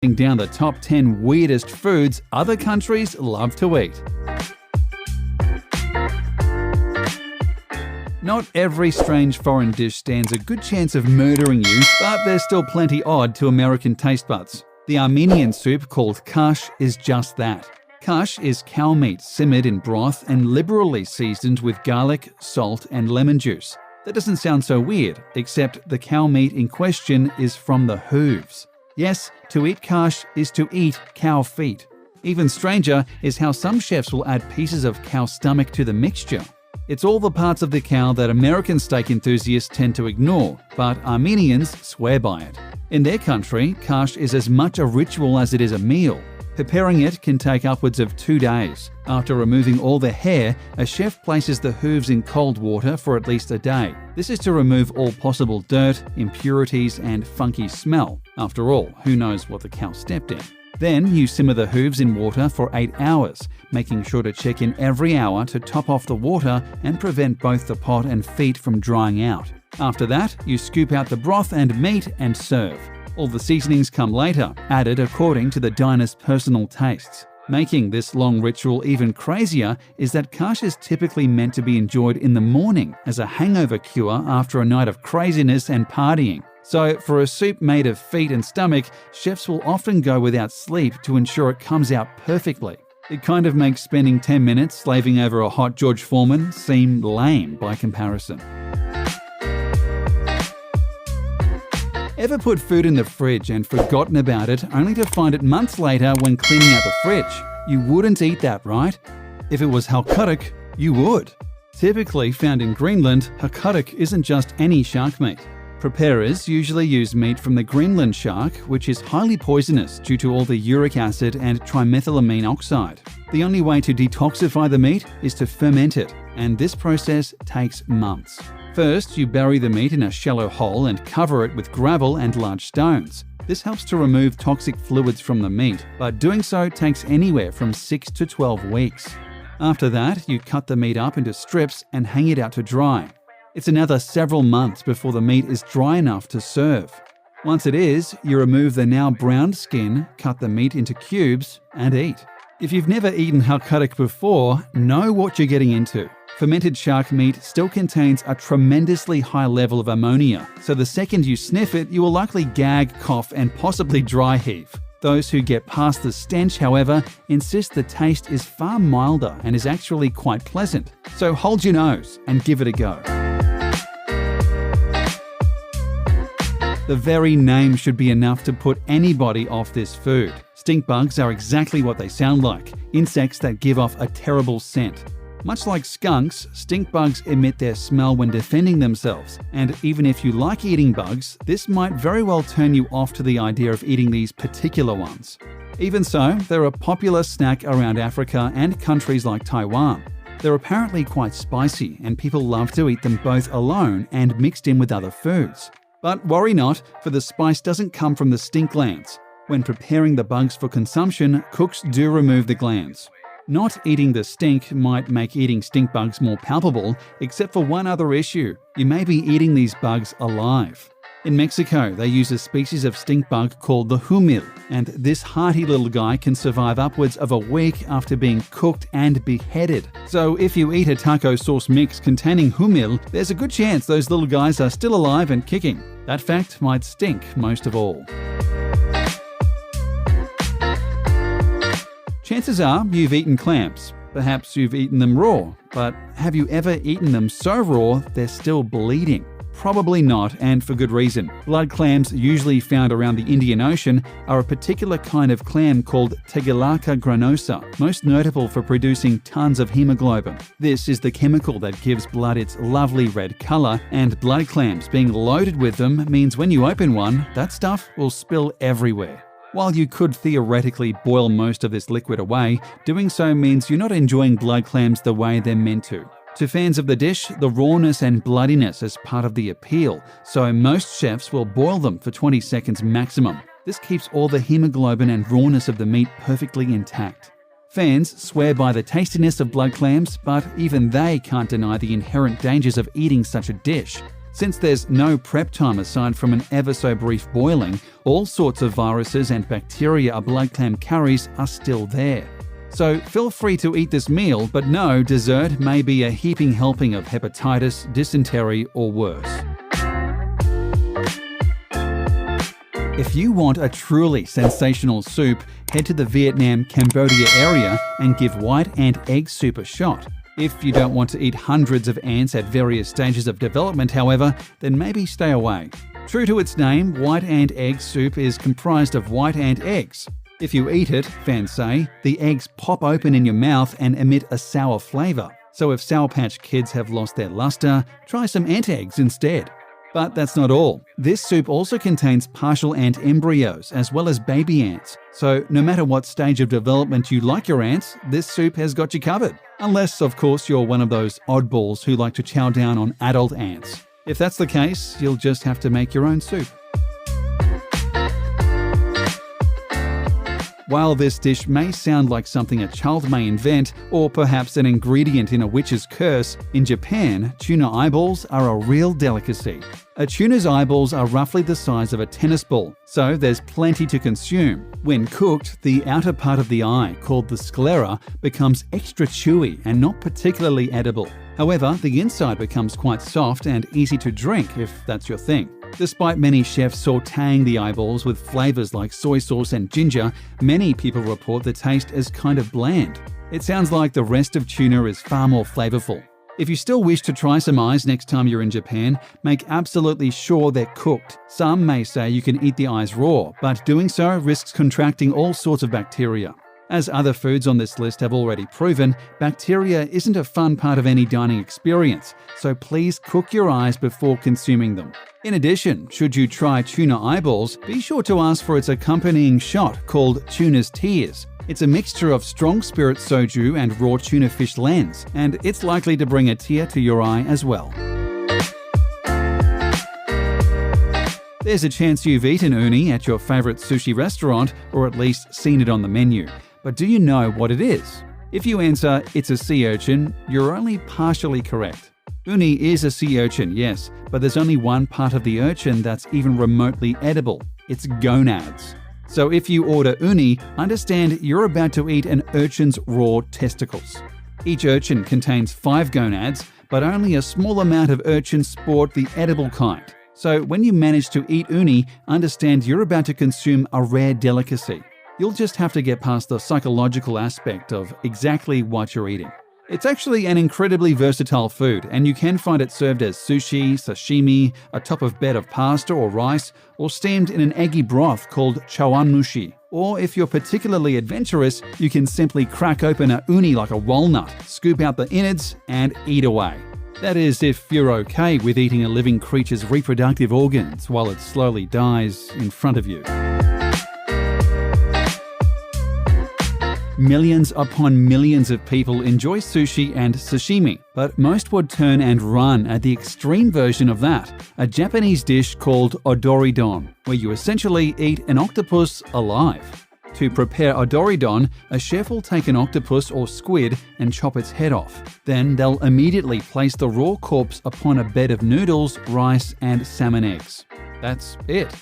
down the top 10 weirdest foods other countries love to eat. Not every strange foreign dish stands a good chance of murdering you, but there's still plenty odd to American taste buds. The Armenian soup called kash is just that. Kash is cow meat simmered in broth and liberally seasoned with garlic, salt, and lemon juice. That doesn't sound so weird, except the cow meat in question is from the hooves. Yes, to eat kash is to eat cow feet. Even stranger is how some chefs will add pieces of cow stomach to the mixture. It's all the parts of the cow that American steak enthusiasts tend to ignore, but Armenians swear by it. In their country, kash is as much a ritual as it is a meal. Preparing it can take upwards of 2 days. After removing all the hair, a chef places the hooves in cold water for at least a day. This is to remove all possible dirt, impurities, and funky smell. After all, who knows what the cow stepped in? Then you simmer the hooves in water for 8 hours, making sure to check in every hour to top off the water and prevent both the pot and feet from drying out. After that, you scoop out the broth and meat and serve. All the seasonings come later, added according to the diner's personal tastes. Making this long ritual even crazier is that kash is typically meant to be enjoyed in the morning as a hangover cure after a night of craziness and partying. So, for a soup made of feet and stomach, chefs will often go without sleep to ensure it comes out perfectly. It kind of makes spending 10 minutes slaving over a hot George Foreman seem lame by comparison. Ever put food in the fridge and forgotten about it only to find it months later when cleaning out the fridge? You wouldn't eat that, right? If it was halkudok, you would. Typically found in Greenland, halkudok isn't just any shark meat. Preparers usually use meat from the Greenland shark, which is highly poisonous due to all the uric acid and trimethylamine oxide. The only way to detoxify the meat is to ferment it, and this process takes months. First, you bury the meat in a shallow hole and cover it with gravel and large stones. This helps to remove toxic fluids from the meat, but doing so takes anywhere from 6 to 12 weeks. After that, you cut the meat up into strips and hang it out to dry. It's another several months before the meat is dry enough to serve. Once it is, you remove the now browned skin, cut the meat into cubes, and eat. If you've never eaten halkudok before, know what you're getting into. Fermented shark meat still contains a tremendously high level of ammonia, so the second you sniff it, you will likely gag, cough, and possibly dry heave. Those who get past the stench, however, insist the taste is far milder and is actually quite pleasant. So hold your nose and give it a go. The very name should be enough to put anybody off this food. Stink bugs are exactly what they sound like, insects that give off a terrible scent. Much like skunks, stink bugs emit their smell when defending themselves, and even if you like eating bugs, this might very well turn you off to the idea of eating these particular ones. Even so, they're a popular snack around Africa and countries like Taiwan. They're apparently quite spicy, and people love to eat them both alone and mixed in with other foods. But worry not, for the spice doesn't come from the stink glands. When preparing the bugs for consumption, cooks do remove the glands. Not eating the stink might make eating stink bugs more palpable, except for one other issue. You may be eating these bugs alive. In Mexico, they use a species of stink bug called the humil, and this hearty little guy can survive upwards of a week after being cooked and beheaded. So if you eat a taco sauce mix containing humil, there's a good chance those little guys are still alive and kicking. That fact might stink most of all. Chances are you've eaten clams. Perhaps you've eaten them raw, but have you ever eaten them so raw they're still bleeding? Probably not, and for good reason. Blood clams, usually found around the Indian Ocean, are a particular kind of clam called Tegellaka granosa, most notable for producing tons of hemoglobin. This is the chemical that gives blood its lovely red color, and blood clams being loaded with them means when you open one, that stuff will spill everywhere. While you could theoretically boil most of this liquid away, doing so means you're not enjoying blood clams the way they're meant to. To fans of the dish, the rawness and bloodiness is part of the appeal, so most chefs will boil them for 20 seconds maximum. This keeps all the hemoglobin and rawness of the meat perfectly intact. Fans swear by the tastiness of blood clams, but even they can't deny the inherent dangers of eating such a dish. Since there's no prep time aside from an ever so brief boiling, all sorts of viruses and bacteria a blood clam carries are still there. So feel free to eat this meal, but no, dessert may be a heaping helping of hepatitis, dysentery, or worse. If you want a truly sensational soup, head to the Vietnam-Cambodia area and give white ant egg soup a shot. If you don't want to eat hundreds of ants at various stages of development, however, then maybe stay away. True to its name, white ant egg soup is comprised of white ant eggs. If you eat it, fans say, the eggs pop open in your mouth and emit a sour flavour. So if Sour Patch Kids have lost their luster, try some ant eggs instead. But that's not all. This soup also contains partial ant embryos as well as baby ants. So no matter what stage of development you like your ants, this soup has got you covered. Unless, of course, you're one of those oddballs who like to chow down on adult ants. If that's the case, you'll just have to make your own soup. While this dish may sound like something a child may invent, or perhaps an ingredient in a witch's curse, in Japan, tuna eyeballs are a real delicacy. A tuna's eyeballs are roughly the size of a tennis ball, so there's plenty to consume. When cooked, the outer part of the eye, called the sclera, becomes extra chewy and not particularly edible. However, the inside becomes quite soft and easy to drink if that's your thing. Despite many chefs sautéing the eyeballs with flavors like soy sauce and ginger, many people report the taste as kind of bland. It sounds like the rest of tuna is far more flavorful. If you still wish to try some eyes next time you're in Japan, make absolutely sure they're cooked. Some may say you can eat the eyes raw, but doing so risks contracting all sorts of bacteria. As other foods on this list have already proven, bacteria isn't a fun part of any dining experience, so please cook your eyes before consuming them. In addition, should you try tuna eyeballs, be sure to ask for its accompanying shot called tuna's tears. It's a mixture of strong spirit soju and raw tuna fish lens, and it's likely to bring a tear to your eye as well. There's a chance you've eaten uni at your favorite sushi restaurant, or at least seen it on the menu. But do you know what it is? If you answer, it's a sea urchin, you're only partially correct. Uni is a sea urchin, yes, but there's only one part of the urchin that's even remotely edible. It's gonads. So if you order uni, understand you're about to eat an urchin's raw testicles. Each urchin contains 5 gonads, but only a small amount of urchins sport the edible kind. So when you manage to eat uni, understand you're about to consume a rare delicacy. You'll just have to get past the psychological aspect of exactly what you're eating. It's actually an incredibly versatile food, and you can find it served as sushi, sashimi, atop of bed of pasta or rice, or steamed in an eggy broth called chawanmushi. Or if you're particularly adventurous, you can simply crack open a uni like a walnut, scoop out the innards, and eat away. That is, if you're okay with eating a living creature's reproductive organs while it slowly dies in front of you. Millions upon millions of people enjoy sushi and sashimi, but most would turn and run at the extreme version of that, a Japanese dish called odoridon, where you essentially eat an octopus alive. To prepare odoridon, a chef will take an octopus or squid and chop its head off. Then they'll immediately place the raw corpse upon a bed of noodles, rice, and salmon eggs. That's it.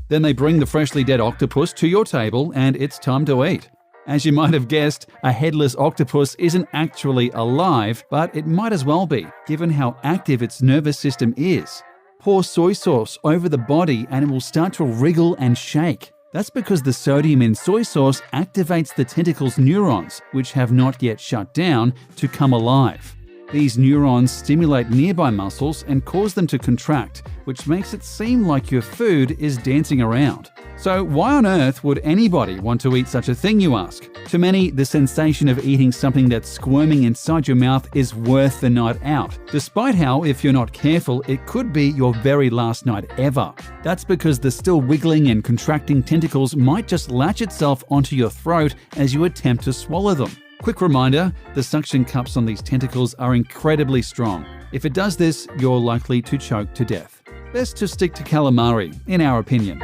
Then they bring the freshly dead octopus to your table and it's time to eat. As you might have guessed, a headless octopus isn't actually alive, but it might as well be, given how active its nervous system is. Pour soy sauce over the body and it will start to wriggle and shake. That's because the sodium in soy sauce activates the tentacle's neurons, which have not yet shut down, to come alive. These neurons stimulate nearby muscles and cause them to contract, which makes it seem like your food is dancing around. So why on earth would anybody want to eat such a thing, you ask? To many, the sensation of eating something that's squirming inside your mouth is worth the night out, despite how, if you're not careful, it could be your very last night ever. That's because the still wiggling and contracting tentacles might just latch itself onto your throat as you attempt to swallow them. Quick reminder, the suction cups on these tentacles are incredibly strong. If it does this, you're likely to choke to death. Best to stick to calamari, in our opinion.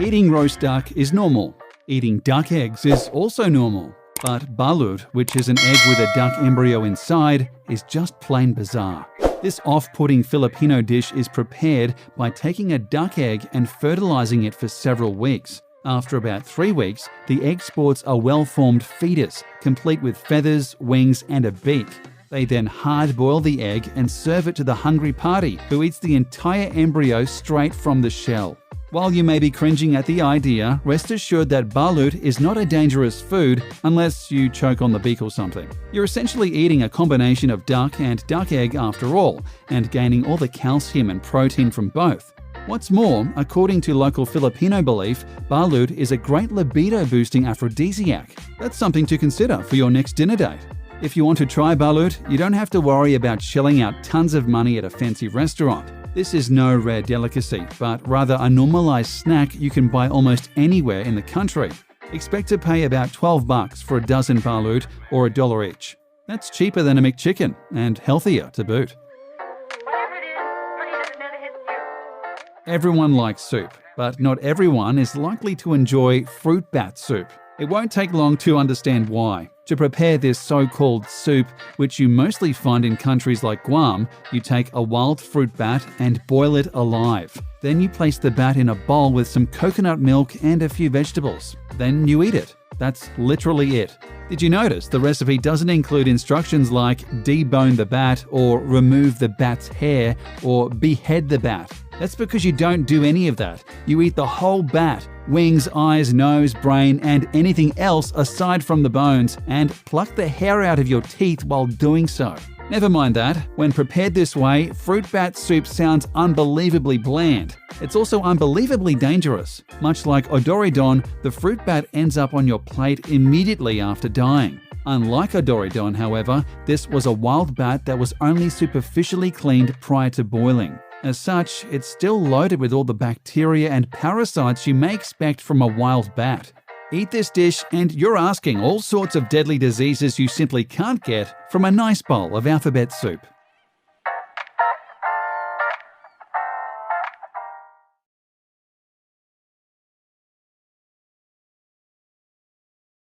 Eating roast duck is normal. Eating duck eggs is also normal. But balut, which is an egg with a duck embryo inside, is just plain bizarre. This off-putting Filipino dish is prepared by taking a duck egg and fertilizing it for several weeks. After about 3 weeks, the egg sports a well-formed fetus, complete with feathers, wings, and a beak. They then hard-boil the egg and serve it to the hungry party, who eats the entire embryo straight from the shell. While you may be cringing at the idea, rest assured that balut is not a dangerous food unless you choke on the beak or something. You're essentially eating a combination of duck and duck egg after all, and gaining all the calcium and protein from both. What's more, according to local Filipino belief, balut is a great libido-boosting aphrodisiac. That's something to consider for your next dinner date. If you want to try balut, you don't have to worry about shelling out tons of money at a fancy restaurant. This is no rare delicacy, but rather a normalized snack you can buy almost anywhere in the country. Expect to pay about $12 for a dozen balut or $1 each. That's cheaper than a McChicken and healthier to boot. Everyone likes soup, but not everyone is likely to enjoy fruit bat soup. It won't take long to understand why. To prepare this so-called soup, which you mostly find in countries like Guam, you take a wild fruit bat and boil it alive. Then you place the bat in a bowl with some coconut milk and a few vegetables. Then you eat it. That's literally it. Did you notice the recipe doesn't include instructions like debone the bat or remove the bat's hair or behead the bat? That's because you don't do any of that. You eat the whole bat, wings, eyes, nose, brain, and anything else aside from the bones, and pluck the hair out of your teeth while doing so. Never mind that, when prepared this way, fruit bat soup sounds unbelievably bland. It's also unbelievably dangerous. Much like odoridon, the fruit bat ends up on your plate immediately after dying. Unlike odoridon, however, this was a wild bat that was only superficially cleaned prior to boiling. As such, it's still loaded with all the bacteria and parasites you may expect from a wild bat. Eat this dish and you're asking all sorts of deadly diseases you simply can't get from a nice bowl of alphabet soup.